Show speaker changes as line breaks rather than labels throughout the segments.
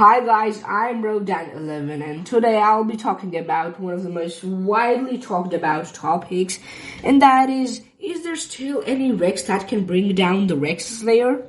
Hi guys, I'm Rodan11 and today I'll be talking about one of the most widely talked about topics, and that is there still any Rex that can bring down the Rex Slayer?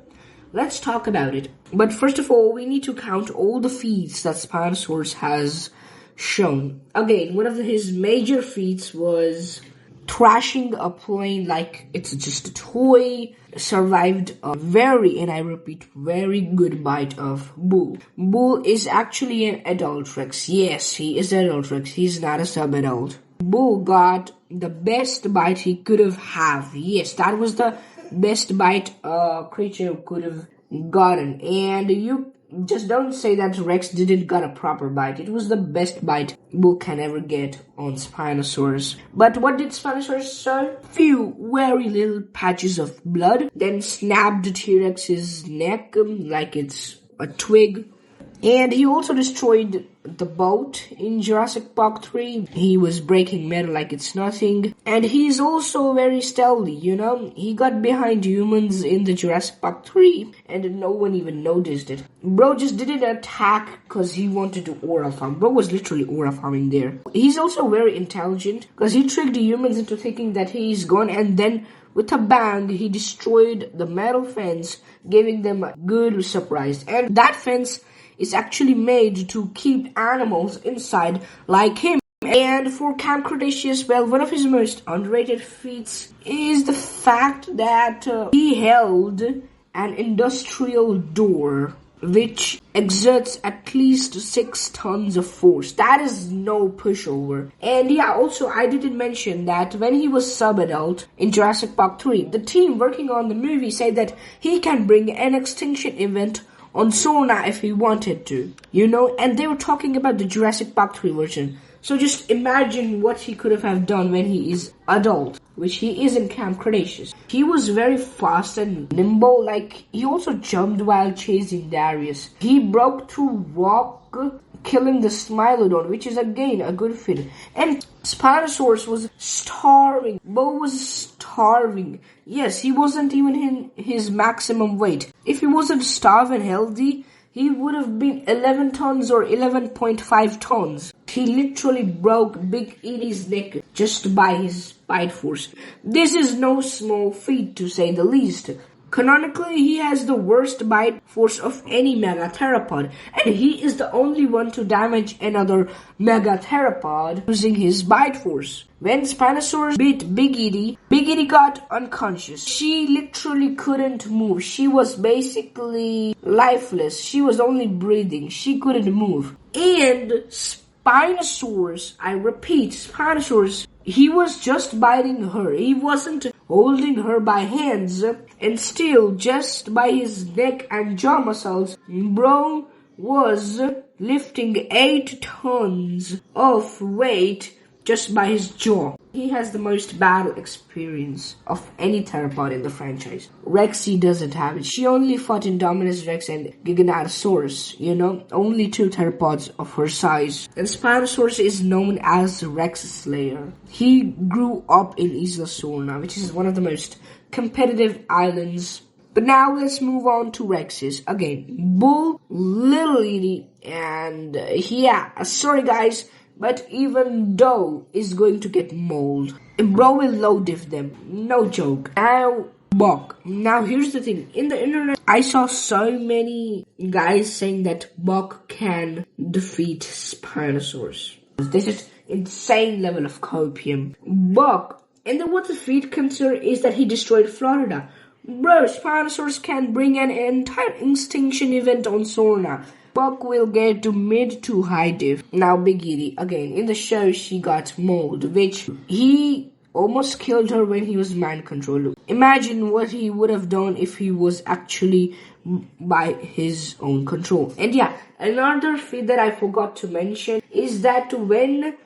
Let's talk about it. But first of all, we need to count all the feats that Spinosaurus has shown. Again, one of his major feats was trashing a plane like it's just a toy, survived a very, and I repeat, very good bite of Bull. Bull is actually an adult Rex. Yes, he is an adult Rex. He's not a sub-adult. Bull got the best bite he could have. Yes, that was the best bite a creature could have gotten. And you just don't say that Rex didn't get a proper bite. It was the best bite Bull can ever get on Spinosaurus. But what did Spinosaurus show? Few very little patches of blood, then snapped the T-Rex's neck like it's a twig. And he also destroyed the boat in Jurassic Park 3. He was breaking metal like it's nothing. And he's also very stealthy, you know? He got behind humans in the Jurassic Park 3 and no one even noticed it. Bro just didn't attack because he wanted to aura farm. Bro was literally aura farming there. He's also very intelligent because he tricked the humans into thinking that he's gone, and then with a bang, he destroyed the metal fence, giving them a good surprise. And that fence is actually made to keep animals inside like him. And for Camp Cretaceous, well, one of his most underrated feats is the fact that he held an industrial door which exerts at least 6 tons of force. That is no pushover. And yeah, also I didn't mention that when he was sub-adult in Jurassic Park 3, the team working on the movie said that he can bring an extinction event on Sorna if he wanted to, you know, and they were talking about the Jurassic Park 3 version. So just imagine what he could have done when he is adult, which he is in Camp Cretaceous. He was very fast and nimble, like he also jumped while chasing Darius. He broke through rock, killing the Smilodon, which is again a good fit. And Spinosaurus was starving. Bo was starving. Yes, he wasn't even in his maximum weight. If he wasn't starved and healthy, he would have been 11 tons or 11.5 tons. He literally broke Big Edie's neck just by his bite force. This is no small feat, to say the least. Canonically, he has the worst bite force of any megatheropod, and he is the only one to damage another megatheropod using his bite force. When Spinosaurus beat Big Edie got unconscious. She literally couldn't move. She was basically lifeless. She was only breathing. She couldn't move. And Spinosaurus, I repeat, Spinosaurus, he was just biting her. He wasn't holding her by hands, and still, just by his neck and jaw muscles, bro was lifting 8 tons of weight just by his jaw. He has the most battle experience of any theropod in the franchise. Rexy doesn't have it. She only fought Indominus Rex and Giganotosaurus, you know, only 2 theropods of her size. And Spinosaurus is known as the Rex Slayer. He grew up in Isla Sorna, which is one of the most competitive islands. But now let's move on to Rexes. Again, Bull, Little Edie, and yeah, sorry guys, but even though is going to get mold, bro will low diff them. No joke. Now, Buck. Now here's the thing. In the internet, I saw so many guys saying that Buck can defeat Spinosaurus. This is insane level of copium. Buck, and then what the feat consider is that he destroyed Florida. Bro, Spinosaurus can bring an entire extinction event on Sorna. Buck will get to mid to high diff. Now Big Edie, again, in the show she got mold, which he almost killed her when he was mind controlled. Imagine what he would have done if he was actually by his own control. And yeah, another feat that I forgot to mention is that when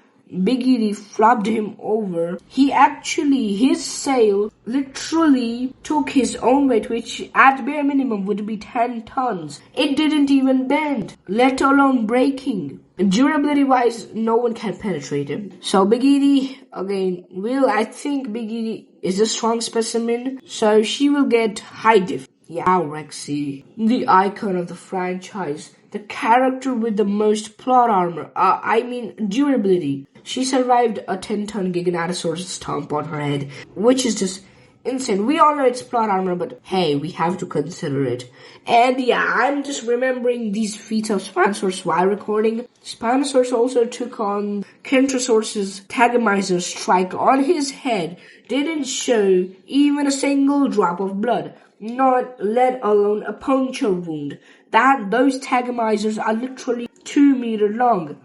Big Edie flopped him over, his sail literally took his own weight, which at bare minimum would be 10 tons. It didn't even bend, let alone breaking. Durability wise, no one can penetrate him. So Big Edie, again, I think Big Edie is a strong specimen, so she will get high diff. Yeah, Rexy, the icon of the franchise. the character with the most plot armor. Durability. She survived a 10-ton Giganotosaurus stomp on her head, which is just insane. We all know it's plot armor, but hey, we have to consider it. And yeah, I'm just remembering these feats of Spinosaurus while recording. Spinosaurus also took on Kentrosaurus's Tagomizer strike on his head. Didn't show even a single drop of blood, not let alone a puncture wound. Those Tagomizers are literally 2 meters long.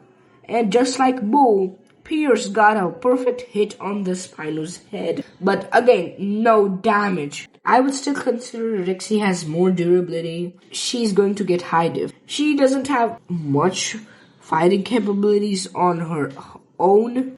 And just like Bull, Pierce got a perfect hit on the Spino's head, but again, no damage. I would still consider Rexy has more durability. She's going to get high diff. She doesn't have much fighting capabilities on her own,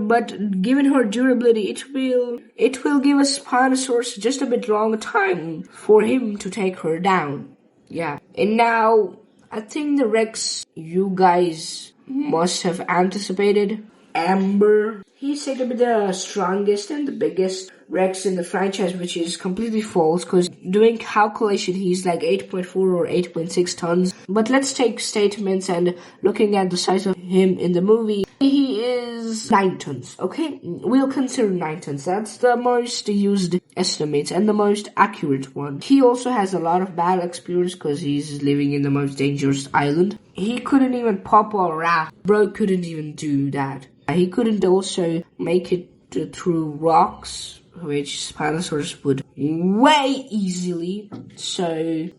but given her durability, it will give a Spinosaurus just a bit long time for him to take her down. Yeah, and now I think the Rex you guys must have anticipated. Amber. He's said to be the strongest and the biggest Rex in the franchise, which is completely false because doing calculation he's like 8.4 or 8.6 tons. But let's take statements and looking at the size of him in the movie, he is 9 tons, okay? We'll consider 9 tons. That's the most used estimates and the most accurate one. He also has a lot of battle experience because he's living in the most dangerous island. He couldn't even pop a raft. Bro couldn't even do that. He couldn't also make it through rocks, which Spinosaurus would way easily.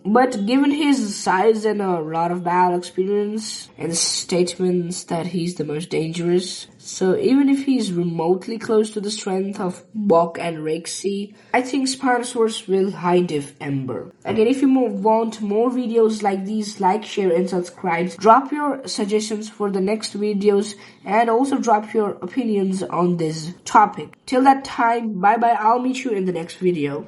But given his size and a lot of battle experience and statements that he's the most dangerous, so even if he's remotely close to the strength of Buck and Rexy, I think Spinosaurus will high diff Ember. Again, if you want more videos like these, like, share, and subscribe. Drop your suggestions for the next videos and also drop your opinions on this topic. Till that time, bye bye. I'll meet you in the next video.